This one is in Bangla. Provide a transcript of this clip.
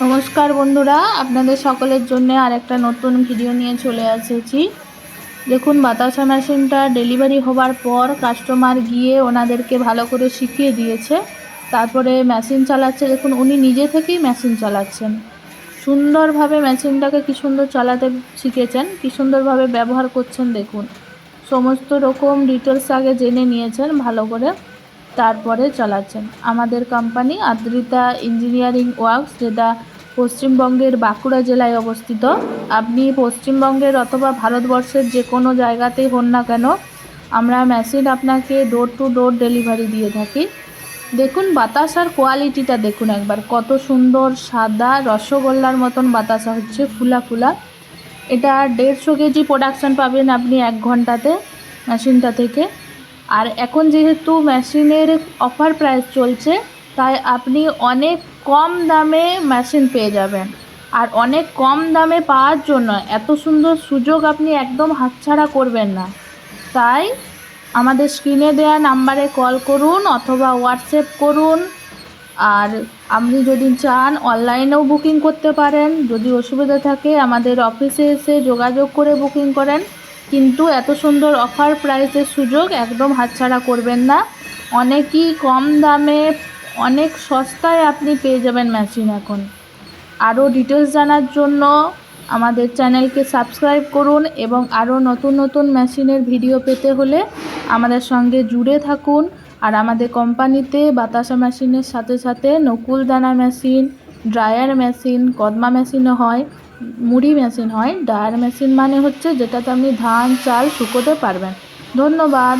নমস্কার বন্ধুরা, আপনাদের সকলের জন্য আরেকটা নতুন ভিডিও নিয়ে চলে এসেছি। দেখুন, বাতাসা মেশিনটা ডেলিভারি হবার পর কাস্টমার গিয়ে ওনাদেরকে ভালো করে শিখিয়ে দিয়েছে, তারপরে মেশিন চালাচ্ছে। দেখুন, উনি নিজে থেকেই মেশিন চালাচ্ছেন, সুন্দরভাবে মেশিনটাকে কি সুন্দর চালাতে শিখেছেন, কি সুন্দরভাবে ব্যবহার করছেন। দেখুন, সমস্ত রকম ডিটেলস আগে জেনে নিয়েছেন ভালো করে, তারপরে চালাচ্ছেন। আমাদের কোম্পানি আদ্রিতা ইঞ্জিনিয়ারিং ওয়ার্কস, যেটা পশ্চিমবঙ্গের বাঁকুড়া জেলায় অবস্থিত। আপনি পশ্চিমবঙ্গের অথবা ভারতবর্ষের যে কোনো জায়গাতেই হন না কেন, আমরা মেশিন আপনাকে ডোর টু ডোর ডেলিভারি দিয়ে থাকি। দেখুন, বাতাসার কোয়ালিটিটা দেখুন একবার, কত সুন্দর সাদা রসগোল্লার মতন বাতাসা হচ্ছে, ফুলা ফুলা। এটা 150 কেজি প্রোডাকশান পাবেন আপনি 1 ঘন্টাতে মেশিনটা থেকে। আর এখন যেহেতু মেশিনের অফার প্রাইস চলছে, তাই আপনি অনেক কম দামে মেশিন পেয়ে যাবেন। আর অনেক কম দামে পাওয়ার জন্য এত সুন্দর সুযোগ আপনি একদম হাতছাড়া করবেন না। তাই আমাদের স্ক্রিনে দেওয়া নাম্বারে কল করুন অথবা হোয়াটসঅ্যাপ করুন। আর আপনি যদি চান অনলাইনেও বুকিং করতে পারেন। যদি অসুবিধা থাকে আমাদের অফিসে এসে যোগাযোগ করে বুকিং করেন, কিন্তু এত সুন্দর অফার প্রাইসের সুযোগ একদম হাতছাড়া করবেন না। অনেকই কম দামে, অনেক সস্তায় আপনি পেয়ে যাবেন মেশিন এখন। আরও ডিটেলস জানার জন্য আমাদের চ্যানেলকে সাবস্ক্রাইব করুন এবং আরও নতুন নতুন মেশিনের ভিডিও পেতে হলে আমাদের সঙ্গে জুড়ে থাকুন। আর আমাদের কোম্পানিতে বাতাসা মেশিনের সাথে সাথে নকুলদানা মেশিন, ড্রায়ার মেশিন, কদমা মেশিনও হয়, মুড়ি মেশিন হয়। ড্রায়ার মেশিন মানে হচ্ছে যেটাতে আপনি ধান চাল শুকোতে পারবেন। ধন্যবাদ।